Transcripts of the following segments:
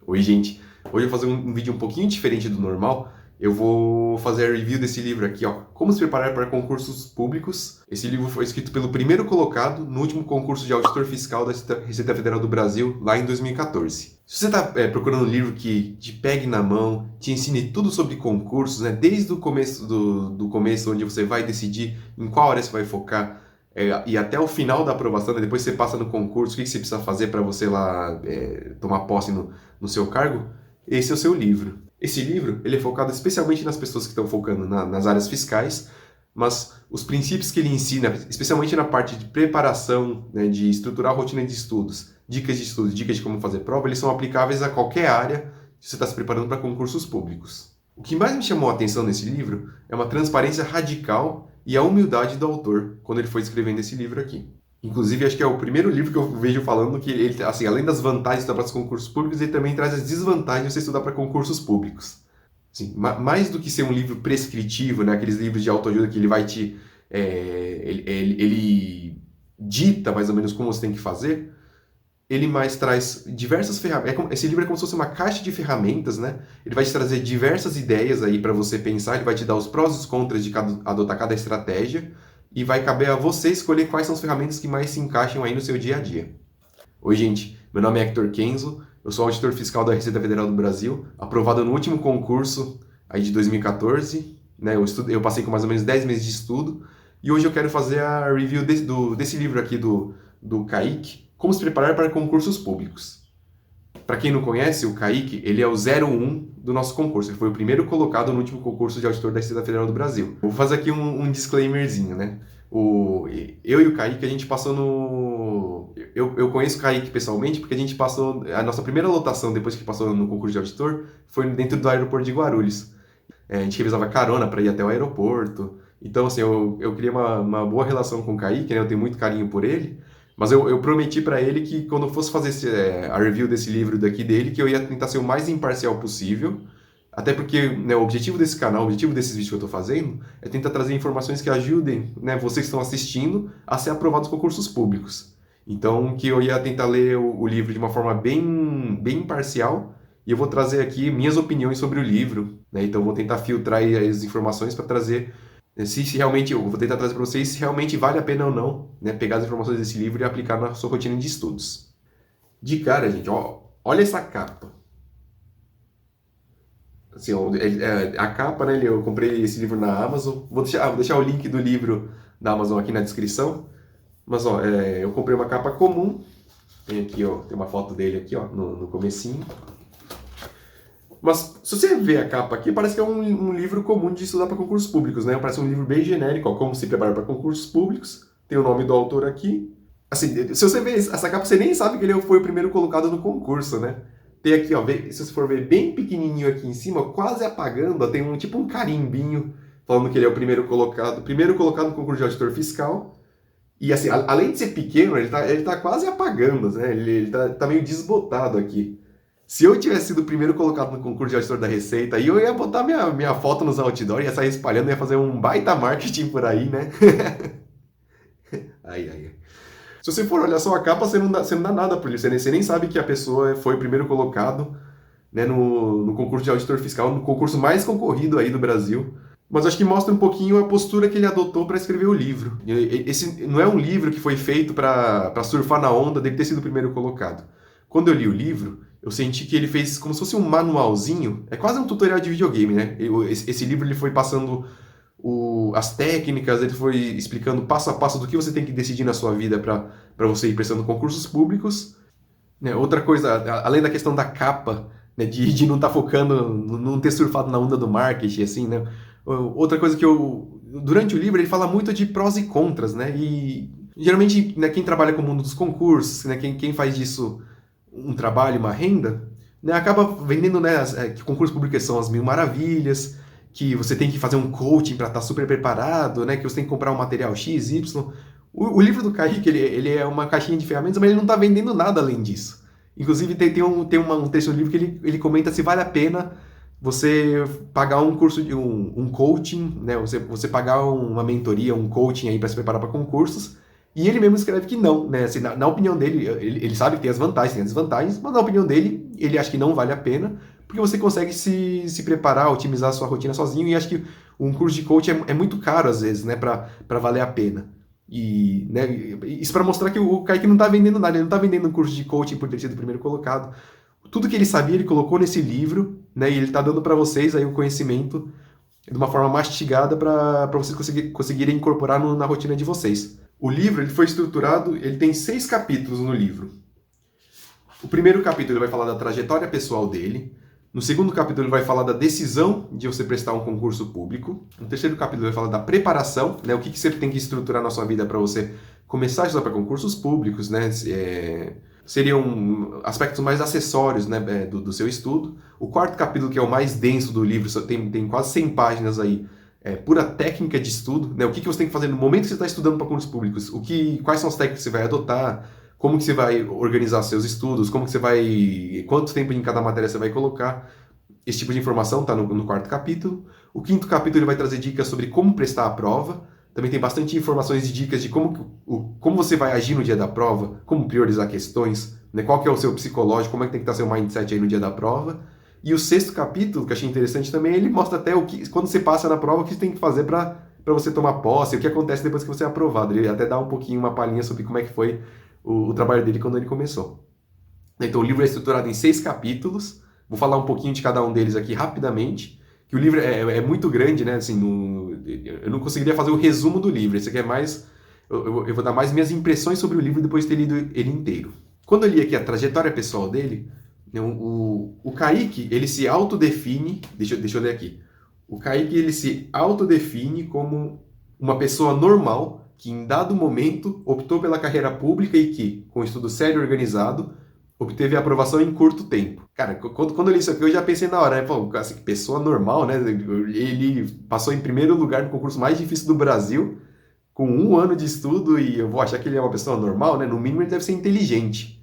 Oi, gente. Hoje eu vou fazer um vídeo um pouquinho diferente do normal. Eu vou fazer a review desse livro aqui, ó. Como se preparar para concursos públicos. Esse livro foi escrito pelo primeiro colocado no último concurso de auditor fiscal da Receita Federal do Brasil, lá em 2014. Se você está procurando um livro que te pegue na mão, te ensine tudo sobre concursos, né? Desde o começo do começo, onde você vai decidir em qual área você vai focar, e até o final da aprovação, né? Depois você passa no concurso, o que você precisa fazer para você lá tomar posse no seu cargo, esse é o seu livro. Esse livro ele é focado especialmente nas pessoas que estão focando nas áreas fiscais, mas os princípios que ele ensina, especialmente na parte de preparação, né, de estruturar a rotina de estudos, dicas de como fazer prova, eles são aplicáveis a qualquer área que você está se preparando para concursos públicos. O que mais me chamou a atenção nesse livro é uma transparência radical e a humildade do autor quando ele foi escrevendo esse livro aqui. Inclusive, acho que é o primeiro livro que eu vejo falando que ele, assim, além das vantagens de estudar para os concursos públicos, ele também traz as desvantagens de você estudar para concursos públicos. Assim, mais do que ser um livro prescritivo, né, aqueles livros de autoajuda que ele vai te... ele dita mais ou menos como você tem que fazer, ele mais traz diversas ferramentas. Esse livro é como se fosse uma caixa de ferramentas, né? Ele vai te trazer diversas ideias aí para você pensar, ele vai te dar os prós e os contras de adotar cada estratégia, e vai caber a você escolher quais são as ferramentas que mais se encaixam aí no seu dia a dia. Oi, gente. Meu nome é Hector Kenzo, eu sou auditor fiscal da Receita Federal do Brasil, aprovado no último concurso aí de 2014, né? Eu passei com mais ou menos 10 meses de estudo, e hoje eu quero fazer a review desse livro aqui do Kaique, Como se preparar para concursos públicos. Para quem não conhece, o Kaique, ele é o 01 do nosso concurso. Ele foi o primeiro colocado no último concurso de auditor da Receita Federal do Brasil. Vou fazer aqui um disclaimerzinho, né? Eu e o Kaique, a gente passou no... Eu conheço o Kaique pessoalmente porque a gente passou... A nossa primeira lotação, depois que passou no concurso de auditor, foi dentro do aeroporto de Guarulhos. A gente revisava carona para ir até o aeroporto. Então, assim, eu criei uma boa relação com o Kaique, né? Eu tenho muito carinho por ele. Mas eu prometi para ele que quando eu fosse fazer a review desse livro daqui dele, que eu ia tentar ser o mais imparcial possível. Até porque, né, o objetivo desse canal, o objetivo desses vídeos que eu estou fazendo, é tentar trazer informações que ajudem, né, vocês que estão assistindo a ser aprovados nos concursos públicos. Então, que eu ia tentar ler o livro de uma forma bem imparcial, e eu vou trazer aqui minhas opiniões sobre o livro, né? Então, eu vou tentar filtrar aí as informações para trazer se realmente, eu vou tentar trazer para vocês se realmente vale a pena ou não, né, pegar as informações desse livro e aplicar na sua rotina de estudos. De cara, gente, ó, olha essa capa. Assim, ó, a capa, né, eu comprei esse livro na Amazon. Vou deixar o link do livro da Amazon aqui na descrição. Mas, ó, eu comprei uma capa comum. Tem aqui, ó, tem uma foto dele aqui, ó, no comecinho. Mas, se você ver a capa aqui, parece que é um livro comum de estudar para concursos públicos, né? Parece um livro bem genérico, ó, como se preparar para concursos públicos. Tem o nome do autor aqui. Assim, se você ver essa capa, você nem sabe que ele foi o primeiro colocado no concurso, né? Tem aqui, ó, se você for ver bem pequenininho aqui em cima, quase apagando, ó, tem tipo um carimbinho falando que ele é o primeiro colocado no concurso de auditor fiscal. E assim, além de ser pequeno, ele tá quase apagando, né? Ele tá meio desbotado aqui. Se eu tivesse sido o primeiro colocado no concurso de auditor da Receita, aí eu ia botar minha foto nos outdoors, ia sair espalhando, ia fazer um baita marketing por aí, né? Ai. Se você for olhar só a capa, você não dá nada por isso. Você nem sabe que a pessoa foi o primeiro colocado, né, no concurso de auditor fiscal, no concurso mais concorrido aí do Brasil. Mas acho que mostra um pouquinho a postura que ele adotou para escrever o livro. Esse não é um livro que foi feito para surfar na onda dele ter sido o primeiro colocado. Quando eu li o livro, eu senti que ele fez como se fosse um manualzinho. É quase um tutorial de videogame, né? Esse livro ele foi passando as técnicas, ele foi explicando passo a passo do que você tem que decidir na sua vida para você ir prestando concursos públicos. Né? Outra coisa, além da questão da capa, né, de não estar focando, não ter surfado na onda do marketing, assim, né? Outra coisa que durante o livro, ele fala muito de prós e contras, né? E geralmente, né, quem trabalha com o mundo dos concursos, né, quem faz disso um trabalho, uma renda, né, acaba vendendo, né, que concurso público são as mil maravilhas, que você tem que fazer um coaching para estar super preparado, né, que você tem que comprar um material X, Y. O livro do Kaique, ele é uma caixinha de ferramentas, mas ele não está vendendo nada além disso. Inclusive, tem um texto no livro que ele comenta se vale a pena você pagar um curso de um coaching, né, você pagar uma mentoria, um coaching aí para se preparar para concursos, E ele mesmo escreve que não, né? Assim, na opinião dele, ele sabe que tem as vantagens, tem as desvantagens, mas na opinião dele, ele acha que não vale a pena, porque você consegue se preparar, otimizar a sua rotina sozinho, e acho que um curso de coach é muito caro, às vezes, né, para valer a pena. E, né, isso para mostrar que o Kaique não tá vendendo nada, ele não tá vendendo um curso de coaching por ter sido o primeiro colocado. Tudo que ele sabia, ele colocou nesse livro, né, e ele tá dando para vocês aí o conhecimento de uma forma mastigada para vocês conseguirem incorporar na rotina de vocês. O livro ele foi estruturado, ele tem 6 capítulos no livro. O primeiro capítulo ele vai falar da trajetória pessoal dele. No segundo capítulo ele vai falar da decisão de você prestar um concurso público. No terceiro capítulo ele vai falar da preparação, né? O que você tem que estruturar na sua vida para você começar a estudar para concursos públicos, né? Seriam aspectos mais acessórios, né, do seu estudo. O quarto capítulo, que é o mais denso do livro, tem quase 100 páginas aí, pura técnica de estudo, né? O que você tem que fazer no momento que você está estudando para concursos públicos, quais são as técnicas que você vai adotar, como que você vai organizar seus estudos, quanto tempo em cada matéria você vai colocar. Esse tipo de informação está no quarto capítulo. O quinto capítulo ele vai trazer dicas sobre como prestar a prova. Também tem bastante informações e dicas de como você vai agir no dia da prova, como priorizar questões, né? Qual que é o seu psicológico, como é que tem que estar seu mindset aí no dia da prova. E o sexto capítulo, que eu achei interessante também, ele mostra até quando você passa na prova, o que você tem que fazer para você tomar posse, o que acontece depois que você é aprovado. Ele até dá um pouquinho, uma palhinha sobre como é que foi o trabalho dele quando ele começou. Então o livro é estruturado em 6 capítulos, vou falar um pouquinho de cada um deles aqui rapidamente, que o livro é muito grande, né? Assim, eu não conseguiria fazer o resumo do livro, esse aqui é mais... Eu vou dar mais minhas impressões sobre o livro depois de ter lido ele inteiro. Quando eu li aqui a trajetória pessoal dele, o Kaique, ele se autodefine... Deixa eu ler aqui. O Kaique, ele se autodefine como uma pessoa normal que, em dado momento, optou pela carreira pública e que, com estudo sério e organizado, obteve a aprovação em curto tempo. Cara, quando eu li isso aqui, eu já pensei na hora, né? Pô, assim, pessoa normal, né? Ele passou em primeiro lugar no concurso mais difícil do Brasil, com 1 ano de estudo, e eu vou achar que ele é uma pessoa normal, né? No mínimo, ele deve ser inteligente.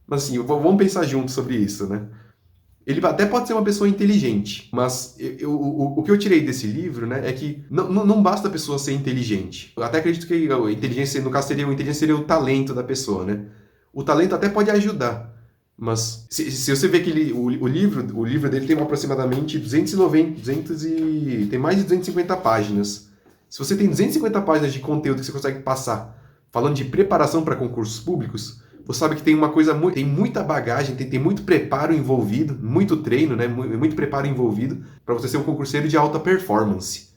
Mas, assim, vamos pensar juntos sobre isso, né? Ele até pode ser uma pessoa inteligente, mas o que eu tirei desse livro, né, é que não basta a pessoa ser inteligente. Eu até acredito que a inteligência, no caso, seria o talento da pessoa, né? O talento até pode ajudar, mas se você vê que o livro dele tem aproximadamente 290, tem mais de 250 páginas. Se você tem 250 páginas de conteúdo que você consegue passar falando de preparação para concursos públicos, você sabe que tem tem muita bagagem, tem muito preparo envolvido, muito treino, né? Muito preparo envolvido para você ser um concurseiro de alta performance.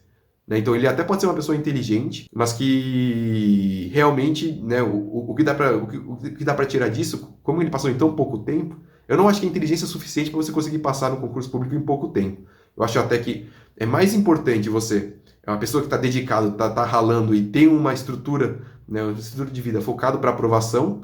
Né? Então ele até pode ser uma pessoa inteligente, mas que realmente, né, o que dá para tirar disso, como ele passou em tão pouco tempo, eu não acho que a inteligência é suficiente para você conseguir passar no concurso público em pouco tempo. Eu acho até que é mais importante você, é uma pessoa que está dedicada, está ralando e tem uma estrutura, né, uma estrutura de vida focado para aprovação,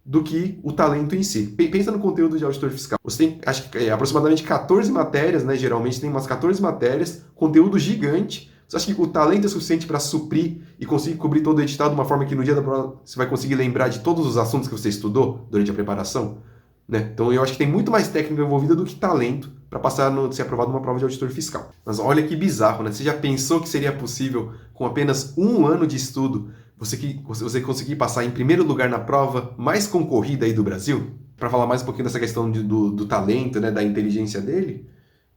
do que o talento em si. Pensa no conteúdo de auditor fiscal. Você tem, acho que aproximadamente 14 matérias, né? Geralmente tem umas 14 matérias, conteúdo gigante. Você acha que o talento é suficiente para suprir e conseguir cobrir todo o edital de uma forma que no dia da prova você vai conseguir lembrar de todos os assuntos que você estudou durante a preparação? Né? Então eu acho que tem muito mais técnica envolvida do que talento para ser aprovado numa prova de auditor fiscal. Mas olha que bizarro, né? Você já pensou que seria possível, com apenas 1 ano de estudo, você conseguir passar em primeiro lugar na prova mais concorrida aí do Brasil? Para falar mais um pouquinho dessa questão do talento, né, da inteligência dele,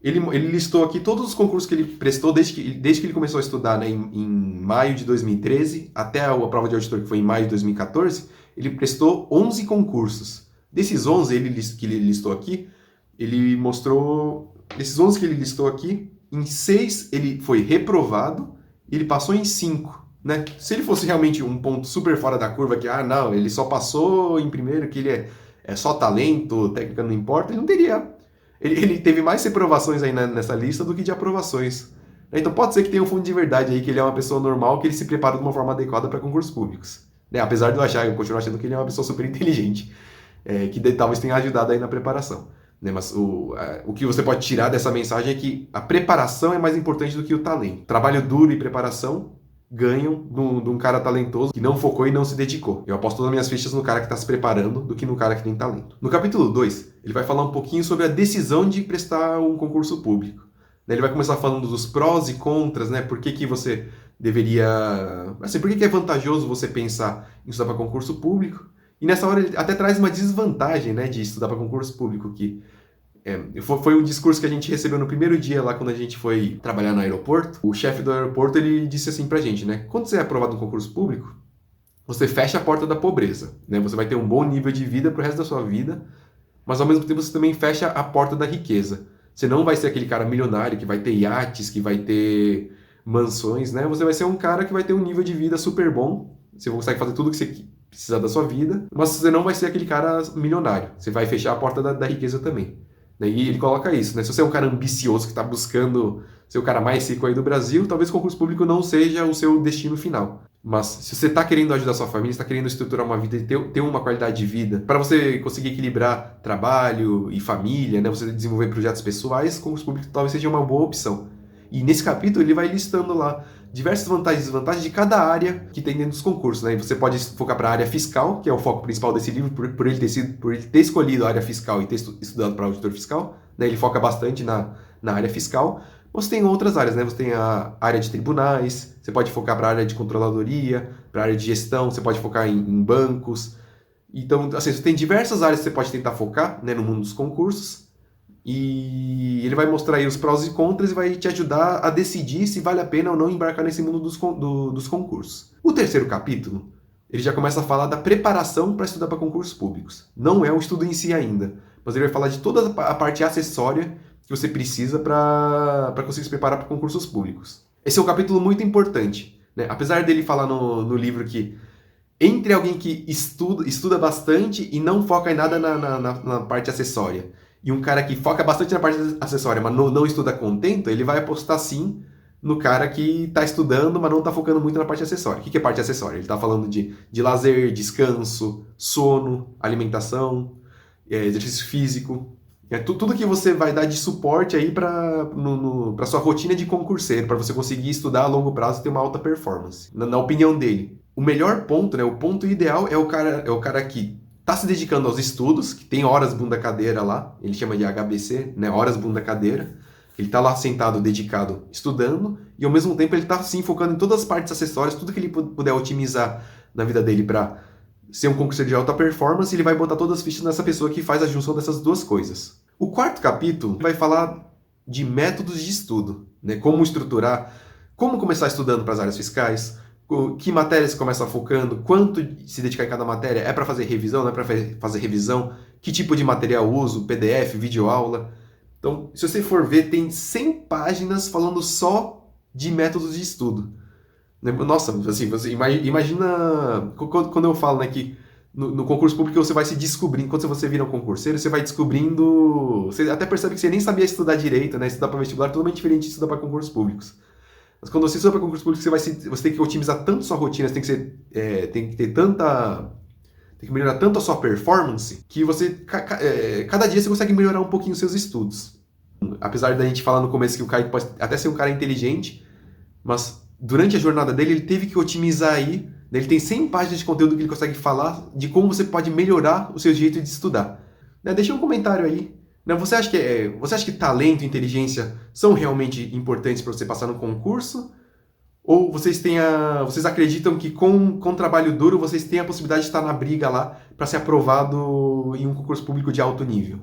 ele listou aqui todos os concursos que ele prestou desde que ele começou a estudar, né, em maio de 2013 até a prova de auditor, que foi em maio de 2014, ele prestou 11 concursos. Desses 11 que ele listou aqui, ele mostrou... Desses 11 que ele listou aqui, em 6 ele foi reprovado e ele passou em 5. Né? Se ele fosse realmente um ponto super fora da curva, que, não, ele só passou em primeiro, que ele é só talento, técnica não importa, ele não teria... Ele teve mais reprovações aí nessa lista do que de aprovações. Então pode ser que tenha um fundo de verdade aí, que ele é uma pessoa normal, que ele se prepara de uma forma adequada para concursos públicos. Né? Apesar de eu continuar achando que ele é uma pessoa super inteligente, que talvez tenha ajudado aí na preparação. Né? Mas o que você pode tirar dessa mensagem é que a preparação é mais importante do que o talento. Trabalho duro e preparação ganham de um cara talentoso que não focou e não se dedicou. Eu aposto todas as minhas fichas no cara que está se preparando do que no cara que tem talento. No capítulo 2, ele vai falar um pouquinho sobre a decisão de prestar um concurso público. Ele vai começar falando dos prós e contras, né? Por que você deveria... Assim, por que é vantajoso você pensar em estudar para concurso público? E nessa hora ele até traz uma desvantagem, né, de estudar para concurso público, que foi um discurso que a gente recebeu no primeiro dia lá quando a gente foi trabalhar no aeroporto. O chefe do aeroporto, ele disse assim pra gente, né, quando você é aprovado no concurso público, você fecha a porta da pobreza, né, você vai ter um bom nível de vida pro resto da sua vida, mas ao mesmo tempo você também fecha a porta da riqueza. Você não vai ser aquele cara milionário que vai ter iates, que vai ter mansões, né? Você vai ser um cara que vai ter um nível de vida super bom. Você consegue fazer tudo que você precisar da sua vida, mas você não vai ser aquele cara milionário. Você vai fechar a porta da riqueza também. E ele coloca isso, né? Se você é um cara ambicioso que está buscando ser o cara mais rico aí do Brasil, talvez o concurso público não seja o seu destino final. Mas se você está querendo ajudar sua família, está querendo estruturar uma vida e ter uma qualidade de vida, para você conseguir equilibrar trabalho e família, né? Você desenvolver projetos pessoais, o concurso público talvez seja uma boa opção. E nesse capítulo ele vai listando lá diversas vantagens e desvantagens de cada área que tem dentro dos concursos, né? E você pode focar para a área fiscal, que é o foco principal desse livro, por ele ter escolhido a área fiscal e ter estudado para auditor fiscal, né? Ele foca bastante na área fiscal. Você tem outras áreas, né? Você tem a área de tribunais, você pode focar para a área de controladoria, para a área de gestão, você pode focar em bancos. Então, assim, você tem diversas áreas que você pode tentar focar, né, no mundo dos concursos. E ele vai mostrar aí os prós e contras e vai te ajudar a decidir se vale a pena ou não embarcar nesse mundo dos concursos. O terceiro capítulo, ele já começa a falar da preparação para estudar para concursos públicos. Não é o estudo em si ainda, mas ele vai falar de toda a parte acessória que você precisa para conseguir se preparar para concursos públicos. Esse é um capítulo muito importante, né? Apesar dele falar no livro que entre alguém que estuda bastante e não foca em nada na parte acessória, e um cara que foca bastante na parte acessória, mas não estuda contento, ele vai apostar sim no cara que está estudando, mas não está focando muito na parte acessória. O que é parte acessória? Ele está falando de lazer, descanso, sono, alimentação, exercício físico. Tudo que você vai dar de suporte aí para sua rotina de concurseiro, para você conseguir estudar a longo prazo e ter uma alta performance. Na opinião dele, o melhor ponto, né, o ponto ideal é o cara que está se dedicando aos estudos, que tem horas bunda cadeira lá, ele chama de HBC, né, horas bunda cadeira. Ele está lá sentado, dedicado, estudando, e ao mesmo tempo ele está sim focando em todas as partes acessórias, tudo que ele puder otimizar na vida dele para ser um concurseiro de alta performance, ele vai botar todas as fichas nessa pessoa que faz a junção dessas duas coisas. O quarto capítulo vai falar de métodos de estudo, né? Como estruturar, como começar estudando para as áreas fiscais, que matérias começa focando, quanto se dedicar em cada matéria, é para fazer revisão, não é para fazer revisão, que tipo de material uso, PDF, videoaula. Então, se você for ver, tem 100 páginas falando só de métodos de estudo. Nossa, assim, você imagina quando eu falo, né, que no concurso público você vai se descobrindo, quando você vira um concurseiro, você vai descobrindo, você até percebe que você nem sabia estudar direito, né, estudar para vestibular é totalmente diferente de estudar para concursos públicos. Mas quando você estuda para concurso público, você tem que otimizar tanto sua rotina, você tem que ter tem que melhorar tanto a sua performance que você, cada dia você consegue melhorar um pouquinho os seus estudos. Apesar da gente falar no começo que o Kaique pode até ser um cara inteligente, mas durante a jornada dele ele teve que otimizar aí, né? Ele tem 100 páginas de conteúdo que ele consegue falar de como você pode melhorar o seu jeito de estudar. Né? Deixa um comentário aí. Né? Você acha que talento e inteligência são realmente importantes para você passar no concurso? Ou vocês acreditam que com trabalho duro vocês têm a possibilidade de estar na briga lá para ser aprovado em um concurso público de alto nível?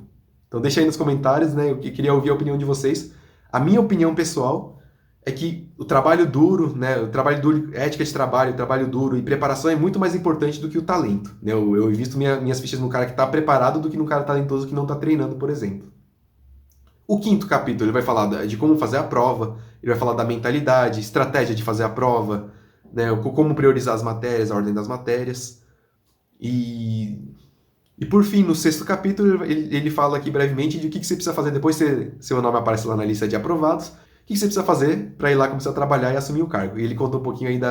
Então deixa aí nos comentários, né? Eu queria ouvir a opinião de vocês. A minha opinião pessoal é que o trabalho duro, né? O trabalho duro, ética de trabalho, trabalho duro e preparação é muito mais importante do que o talento. Né? Eu invisto minhas fichas no cara que está preparado do que no cara talentoso que não está treinando, por exemplo. O quinto capítulo ele vai falar de como fazer a prova, ele vai falar da mentalidade, estratégia de fazer a prova, né, como priorizar as matérias, a ordem das matérias. E por fim, no sexto capítulo, ele fala aqui brevemente de o que você precisa fazer depois que seu nome aparece lá na lista de aprovados, o que você precisa fazer para ir lá começar a trabalhar e assumir o cargo. E ele contou um pouquinho aí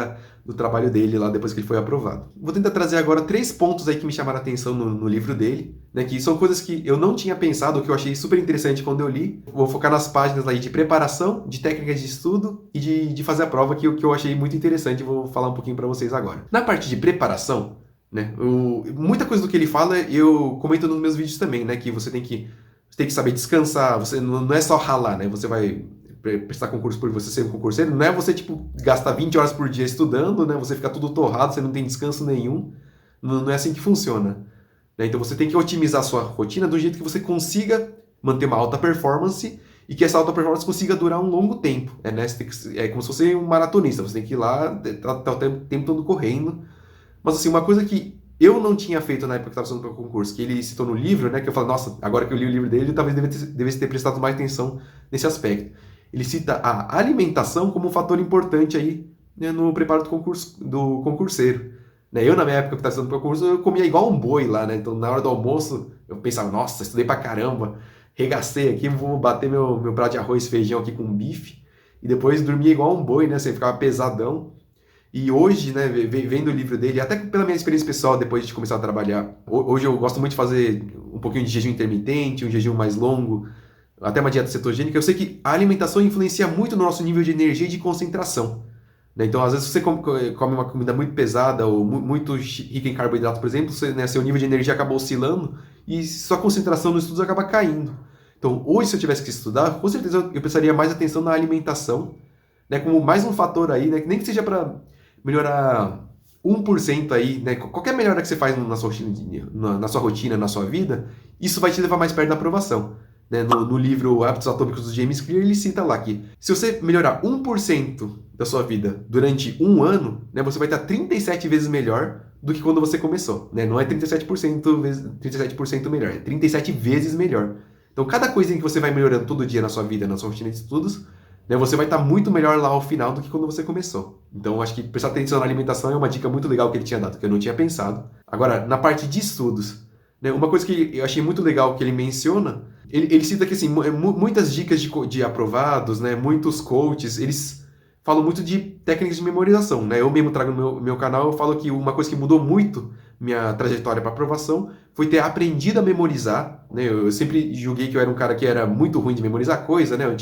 do trabalho dele lá depois que ele foi aprovado. Vou tentar trazer agora 3 pontos aí que me chamaram a atenção no livro dele, né, que são coisas que eu não tinha pensado, que eu achei super interessante quando eu li. Vou focar nas páginas aí de preparação, de técnicas de estudo e de fazer a prova, que eu achei muito interessante. Vou falar um pouquinho para vocês agora. Na parte de preparação, né, muita coisa do que ele fala eu comento nos meus vídeos também, né, que você tem que saber descansar, você não é só ralar, né, você vai prestar concurso por você ser um concurseiro, não é você, tipo, gastar 20 horas por dia estudando, né? Você ficar tudo torrado, você não tem descanso nenhum. Não é assim que funciona. Né? Então você tem que otimizar a sua rotina do jeito que você consiga manter uma alta performance e que essa alta performance consiga durar um longo tempo. Né? É como se fosse um maratonista, você tem que ir lá, tá o tempo todo correndo. Mas assim, uma coisa que eu não tinha feito na época que estava estudando para o concurso, que ele citou no livro, né, que eu falo, nossa, agora que eu li o livro dele, eu talvez devesse ter prestado mais atenção nesse aspecto. Ele cita a alimentação como um fator importante aí, né, no preparo do concurseiro. Né, eu, na minha época que estava estudando para o concurso, eu comia igual um boi lá, né? Então, na hora do almoço, eu pensava, nossa, estudei pra caramba, regacei aqui, vou bater meu prato de arroz e feijão aqui com bife, e depois dormia igual um boi, né? Você ficava pesadão. E hoje, né, vendo o livro dele, até pela minha experiência pessoal, depois de começar a trabalhar, hoje eu gosto muito de fazer um pouquinho de jejum intermitente, um jejum mais longo, até uma dieta cetogênica. Eu sei que a alimentação influencia muito no nosso nível de energia e de concentração. Né? Então, às vezes, você come uma comida muito pesada ou muito rica em carboidrato, por exemplo, né, seu nível de energia acaba oscilando e sua concentração nos estudos acaba caindo. Então, hoje, se eu tivesse que estudar, com certeza eu prestaria mais atenção na alimentação, né, como mais um fator aí, né, nem que seja para melhorar 1% aí, né? Qualquer melhora que você faz na sua rotina, na sua vida, isso vai te levar mais perto da aprovação. Né? No livro Hábitos Atômicos do James Clear, ele cita lá que se você melhorar 1% da sua vida durante um ano, né, você vai estar 37 vezes melhor do que quando você começou. Né? Não é 37% melhor, é 37 vezes melhor. Então, cada coisinha que você vai melhorando todo dia na sua vida, na sua rotina de estudos, né, você vai estar muito melhor lá ao final do que quando você começou. Então, acho que prestar atenção na alimentação é uma dica muito legal que ele tinha dado, que eu não tinha pensado. Agora, na parte de estudos, né, uma coisa que eu achei muito legal que ele menciona, ele cita que assim, muitas dicas de aprovados, né, muitos coaches, eles falam muito de técnicas de memorização. Né? Eu mesmo trago no meu canal, eu falo que uma coisa que mudou muito minha trajetória para aprovação foi ter aprendido a memorizar. Né? Eu sempre julguei que eu era um cara que era muito ruim de memorizar coisa, né? Eu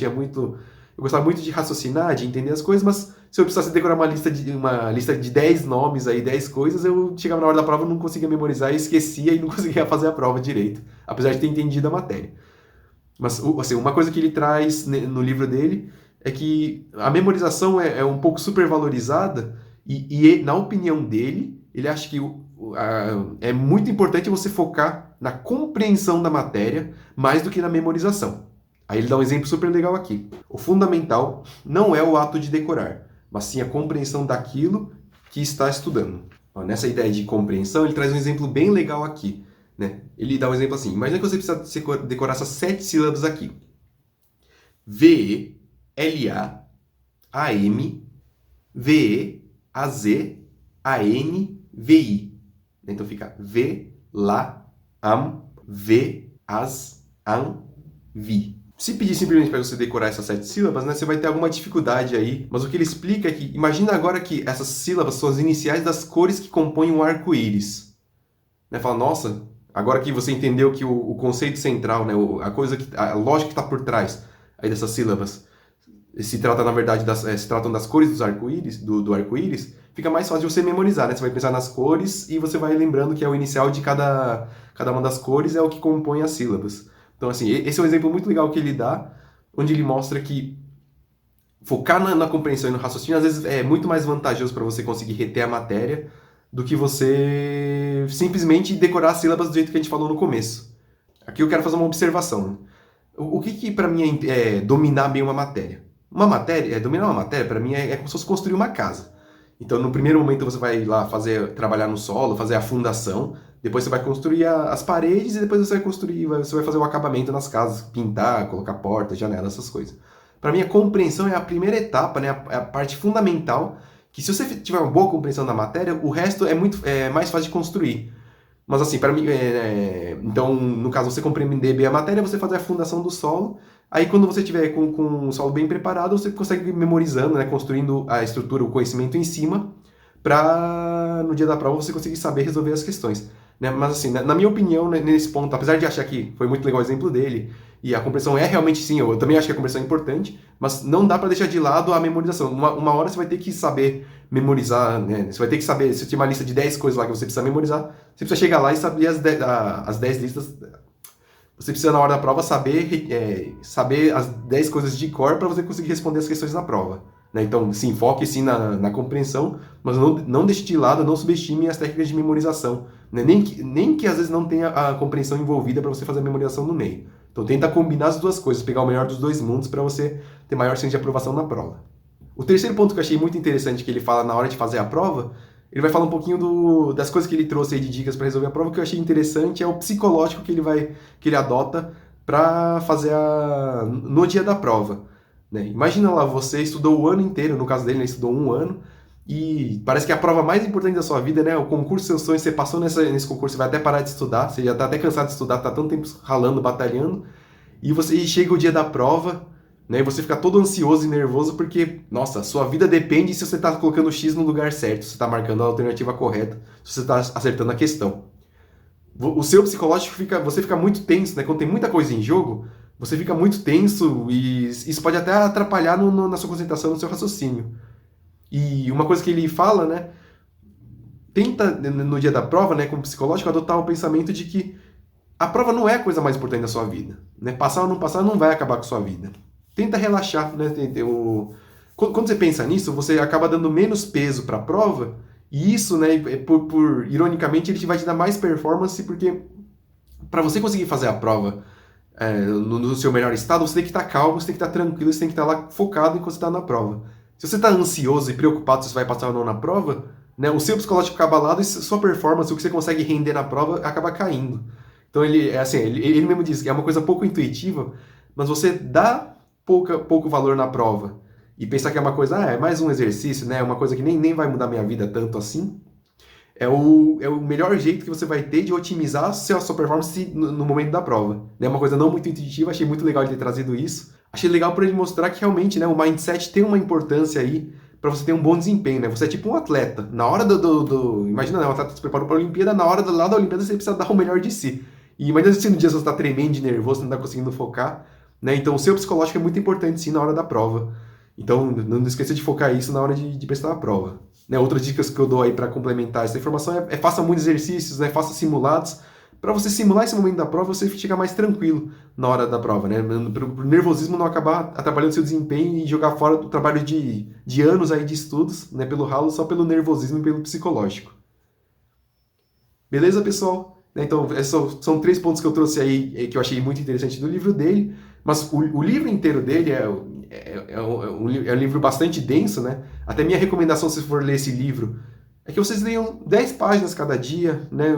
gostava muito de raciocinar, de entender as coisas, mas se eu precisasse decorar uma lista de 10 nomes aí, 10 coisas, eu chegava na hora da prova, não conseguia memorizar, esquecia e não conseguia fazer a prova direito, apesar de ter entendido a matéria. Mas, assim, uma coisa que ele traz no livro dele é que a memorização é um pouco supervalorizada e, na opinião dele, ele acha que é muito importante você focar na compreensão da matéria mais do que na memorização. Aí ele dá um exemplo super legal aqui. O fundamental não é o ato de decorar, mas sim a compreensão daquilo que está estudando. Ó, nessa ideia de compreensão, ele traz um exemplo bem legal aqui. Né? Ele dá um exemplo assim. Imagina que você precisa decorar essas 7 sílabas aqui. V-E-L-A-A-M V-E-A-Z-A-N-V-I. Então fica V-La-Am-V-As-Am-Vi. Se pedir simplesmente para você decorar essas 7 sílabas, né, você vai ter alguma dificuldade aí. Mas o que ele explica é que, imagina agora que essas sílabas são as iniciais das cores que compõem um arco-íris. Né, fala, nossa, agora que você entendeu que o conceito central, né, a lógica que está por trás aí dessas sílabas, se trata, na verdade, se tratam das cores dos arco-íris, do arco-íris, fica mais fácil de você memorizar, né? Você vai pensar nas cores e você vai lembrando que é o inicial de cada uma das cores é o que compõe as sílabas. Então, assim, esse é um exemplo muito legal que ele dá, onde ele mostra que focar na compreensão e no raciocínio, às vezes, é muito mais vantajoso para você conseguir reter a matéria do que você simplesmente decorar as sílabas do jeito que a gente falou no começo. Aqui eu quero fazer uma observação. O que para mim é dominar bem uma matéria? Dominar uma matéria, para mim, é como se fosse construir uma casa. Então, no primeiro momento, você vai lá trabalhar no solo, fazer a fundação, depois você vai construir as paredes e depois você vai fazer o acabamento nas casas, pintar, colocar porta, janela, essas coisas. Para mim, a compreensão é a primeira etapa, né? É a parte fundamental, que se você tiver uma boa compreensão da matéria, o resto é mais fácil de construir. Mas assim, para mim, então, no caso, você compreender bem a matéria, você fazer a fundação do solo, aí quando você tiver com o solo bem preparado, você consegue ir memorizando, né? Construindo a estrutura, o conhecimento em cima, para no dia da prova você conseguir saber resolver as questões. Né? Mas assim, na minha opinião, né, nesse ponto, apesar de achar que foi muito legal o exemplo dele, e a compreensão é realmente sim, eu também acho que a compreensão é importante, mas não dá para deixar de lado a memorização. Uma hora você vai ter que saber memorizar, né? Você vai ter que saber, se tem uma lista de 10 coisas lá que você precisa memorizar, você precisa chegar lá e saber as 10 listas, você precisa na hora da prova saber as 10 coisas de cor para você conseguir responder as questões na prova. Né? Então, se enfoque sim na compreensão, mas não deixe de lado, não subestime as técnicas de memorização. Né? Nem que às vezes não tenha a compreensão envolvida para você fazer a memorização no meio. Então, tenta combinar as duas coisas, pegar o melhor dos dois mundos para você ter maior chance de aprovação na prova. O terceiro ponto que eu achei muito interessante que ele fala na hora de fazer a prova, ele vai falar um pouquinho das coisas que ele trouxe aí de dicas para resolver a prova, que eu achei interessante é o psicológico que ele adota para fazer no dia da prova. Né? Imagina lá, você estudou o ano inteiro, no caso dele, ele estudou 1 ano, e parece que a prova mais importante da sua vida, né, o concurso dos seus sonhos, você passou nesse concurso, você vai até parar de estudar, você já está até cansado de estudar, está tanto tempo ralando, batalhando, e chega o dia da prova, né, e você fica todo ansioso e nervoso porque, nossa, a sua vida depende se você está colocando o X no lugar certo, se você está marcando a alternativa correta, se você está acertando a questão. O seu psicológico você fica muito tenso, né, quando tem muita coisa em jogo, você fica muito tenso e isso pode até atrapalhar na sua concentração, no seu raciocínio. E uma coisa que ele fala, né, tenta no dia da prova, né, como psicológico, adotar o pensamento de que a prova não é a coisa mais importante da sua vida. Né? Passar ou não passar não vai acabar com a sua vida. Tenta relaxar. Né? Quando você pensa nisso, você acaba dando menos peso para a prova e isso, né, ironicamente, ele vai te dar mais performance porque para você conseguir fazer a prova no seu melhor estado, você tem que estar calmo, você tem que estar tranquilo, você tem que estar lá focado enquanto você está na prova. Se você está ansioso e preocupado se você vai passar ou não na prova, né, o seu psicológico fica abalado e sua performance, o que você consegue render na prova, acaba caindo. Então ele mesmo diz que é uma coisa pouco intuitiva, mas você dá pouco valor na prova e pensar que é uma coisa, é mais um exercício, né, uma coisa que nem vai mudar minha vida tanto assim, é o melhor jeito que você vai ter de otimizar a sua performance no momento da prova. É uma coisa não muito intuitiva, achei muito legal ele ter trazido isso. Achei legal para ele mostrar que realmente, né, o mindset tem uma importância aí para você ter um bom desempenho. Né? Você é tipo um atleta. Na hora imagina, né, um atleta se preparou para a Olimpíada, na hora lá da Olimpíada você precisa dar o melhor de si. E imagina se no dia você está tremendo de nervoso, não está conseguindo focar. Né? Então o seu psicológico é muito importante sim na hora da prova. Então não esqueça de focar isso na hora de prestar a prova. Né, outras dicas que eu dou aí para complementar essa informação faça muitos exercícios, né, faça simulados, para você simular esse momento da prova, você ficar mais tranquilo na hora da prova, né, para o nervosismo não acabar atrapalhando seu desempenho e jogar fora do trabalho de anos aí de estudos, né, pelo ralo, só pelo nervosismo e pelo psicológico. Beleza, pessoal? Então, esses são 3 pontos que eu trouxe aí, que eu achei muito interessante do livro dele, mas o livro inteiro dele é um livro bastante denso, né? Até minha recomendação, se for ler esse livro, é que vocês leiam 10 páginas cada dia, né?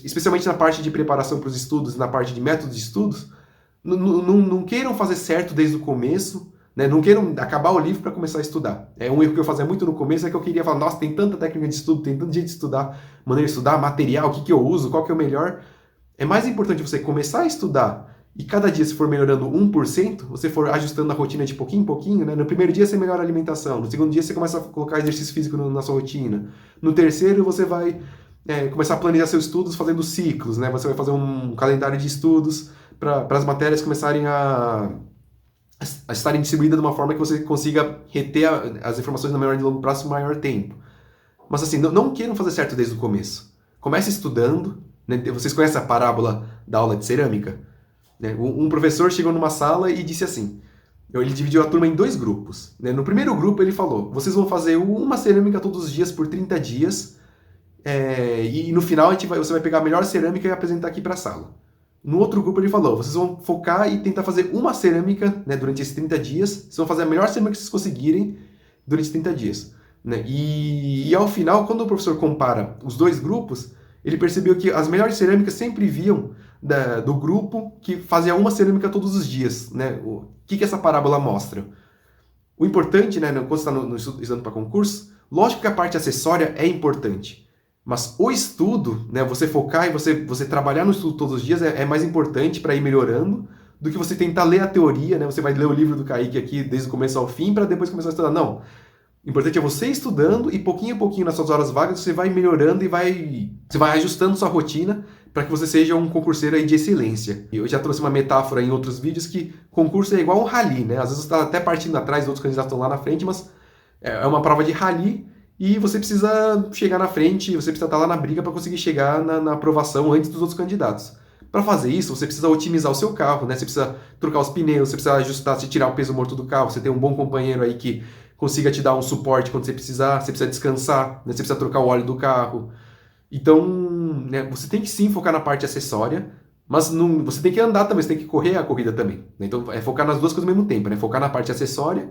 Especialmente na parte de preparação para os estudos, na parte de métodos de estudos. Não queiram fazer certo desde o começo, né? Não queiram acabar o livro para começar a estudar. Um erro que eu fazia muito no começo é que eu queria falar, nossa, tem tanta técnica de estudo, tem tanto jeito de estudar, maneira de estudar, material, o que eu uso, qual que é o melhor. É mais importante você começar a estudar e cada dia, se for melhorando 1%, você for ajustando a rotina de pouquinho em pouquinho, né? No primeiro dia você melhora a alimentação, no segundo dia você começa a colocar exercício físico na sua rotina, no terceiro você vai começar a planejar seus estudos fazendo ciclos, né? Você vai fazer um calendário de estudos para as matérias começarem a estarem distribuídas de uma forma que você consiga reter as informações no menor e longo prazo por maior tempo. Mas assim, não queiram fazer certo desde o começo. Comece estudando, né? Vocês conhecem a parábola da aula de cerâmica? Um professor chegou numa sala e disse assim, ele dividiu a turma em 2 grupos. Né? No primeiro grupo ele falou, vocês vão fazer uma cerâmica todos os dias por 30 dias e no final você vai pegar a melhor cerâmica e apresentar aqui para a sala. No outro grupo ele falou, vocês vão focar e tentar fazer uma cerâmica, né, durante esses 30 dias, vocês vão fazer a melhor cerâmica que vocês conseguirem durante 30 dias. Né? E ao final, quando o professor compara os 2 grupos, ele percebeu que as melhores cerâmicas sempre viam do grupo que fazia uma cerâmica todos os dias. Né? O que essa parábola mostra? O importante, né, quando você está estudando para concurso, lógico que a parte acessória é importante, mas o estudo, né, você focar e você trabalhar no estudo todos os dias é mais importante para ir melhorando do que você tentar ler a teoria, né? Você vai ler o livro do Kaique aqui desde o começo ao fim para depois começar a estudar. Não. O importante é você estudando e pouquinho a pouquinho nas suas horas vagas você vai melhorando e você vai ajustando sua rotina para que você seja um concurseiro aí de excelência. Eu já trouxe uma metáfora em outros vídeos que concurso é igual um rally, né? Às vezes você está até partindo atrás, outros candidatos estão lá na frente, mas é uma prova de rally e você precisa chegar na frente, você precisa estar lá na briga para conseguir chegar na aprovação antes dos outros candidatos. Para fazer isso, você precisa otimizar o seu carro, né? Você precisa trocar os pneus, você precisa ajustar, se tirar o peso morto do carro, você tem um bom companheiro aí que consiga te dar um suporte quando você precisar, você precisa descansar, né? Você precisa trocar o óleo do carro. Então, né, você tem que sim focar na parte acessória, mas não, você tem que andar também, você tem que correr a corrida também, né? Então, é focar nas duas coisas ao mesmo tempo, né? Focar na parte acessória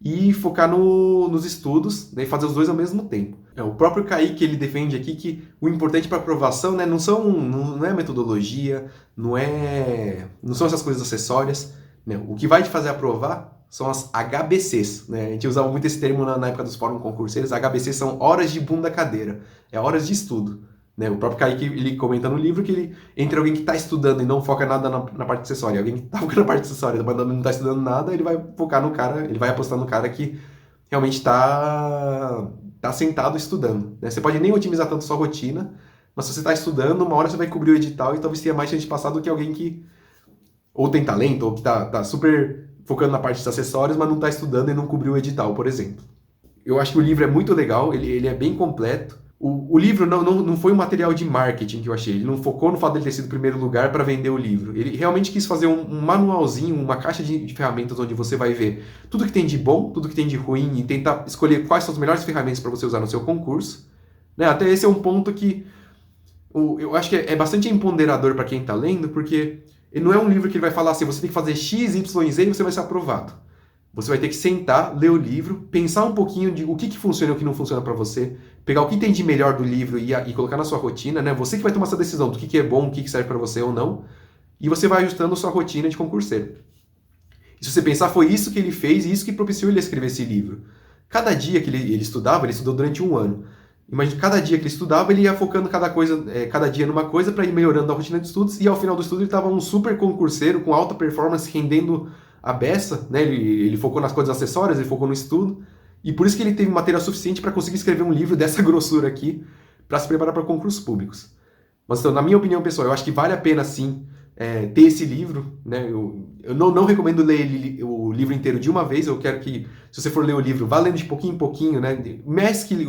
e focar nos estudos, né, e fazer os dois ao mesmo tempo. O próprio Kaique, ele defende aqui que o importante para aprovação, né, não é a metodologia, não são essas coisas acessórias, né? O que vai te fazer aprovar são as HBCs, né? A gente usava muito esse termo na época dos fóruns concurseiros. HBCs são horas de bunda cadeira, é horas de estudo, né? O próprio Kaique, ele comenta no livro que ele, entre alguém que está estudando e não foca nada na parte acessória, alguém que está focando na parte acessória, mas não está estudando nada, ele vai focar no cara, ele vai apostar no cara que realmente tá sentado estudando, né? Você pode nem otimizar tanto sua rotina, mas se você está estudando, uma hora você vai cobrir o edital e talvez tenha mais chance de passar do que alguém que ou tem talento, ou que tá super focando na parte dos acessórios, mas não está estudando e não cobriu o edital, por exemplo. Eu acho que o livro é muito legal, ele é bem completo. O livro não foi um material de marketing que eu achei, ele não focou no fato dele ter sido o primeiro lugar para vender o livro. Ele realmente quis fazer um manualzinho, uma caixa de ferramentas onde você vai ver tudo que tem de bom, tudo que tem de ruim e tentar escolher quais são as melhores ferramentas para você usar no seu concurso. Né? Até esse é um ponto que eu acho que é bastante empoderador para quem está lendo, porque ele não é um livro que ele vai falar assim, você tem que fazer X, Y, Z e você vai ser aprovado. Você vai ter que sentar, ler o livro, pensar um pouquinho de o que funciona e o que não funciona para você, pegar o que tem de melhor do livro e colocar na sua rotina, né? Você que vai tomar essa decisão do que é bom, o que serve para você ou não, e você vai ajustando a sua rotina de concurseiro. E se você pensar, foi isso que ele fez e isso que propiciou ele a escrever esse livro. Cada dia que ele estudava, ele estudou durante 1 ano. Imagina, cada dia que ele estudava, ele ia focando cada dia numa coisa para ir melhorando a rotina de estudos, e ao final do estudo ele estava um super concurseiro, com alta performance, rendendo a beça, né? Ele focou nas coisas acessórias, ele focou no estudo, e por isso que ele teve material suficiente para conseguir escrever um livro dessa grossura aqui, para se preparar para concursos públicos. Mas então, na minha opinião, pessoal, eu acho que vale a pena sim ter esse livro, né? Eu não recomendo ler o livro inteiro de uma vez. Eu quero que, se você for ler o livro, vá lendo de pouquinho em pouquinho, né? Mescle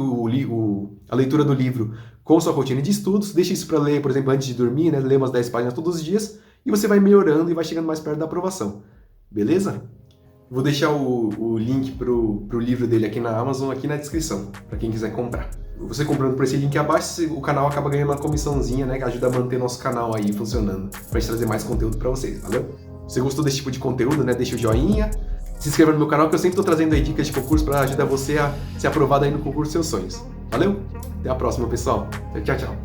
a leitura do livro com sua rotina de estudos, deixe isso para ler, por exemplo, antes de dormir, né? Ler umas 10 páginas todos os dias, e você vai melhorando e vai chegando mais perto da aprovação. Beleza? Vou deixar o link pro livro dele aqui na Amazon, aqui na descrição, para quem quiser comprar. Você comprando por esse link abaixo, o canal acaba ganhando uma comissãozinha, né, que ajuda a manter nosso canal aí funcionando, pra gente trazer mais conteúdo pra vocês, valeu? Se você gostou desse tipo de conteúdo, né, deixa o joinha, se inscreva no meu canal que eu sempre tô trazendo aí dicas de concurso pra ajudar você a ser aprovado aí no concurso dos seus sonhos. Valeu? Até a próxima, pessoal. Tchau, tchau.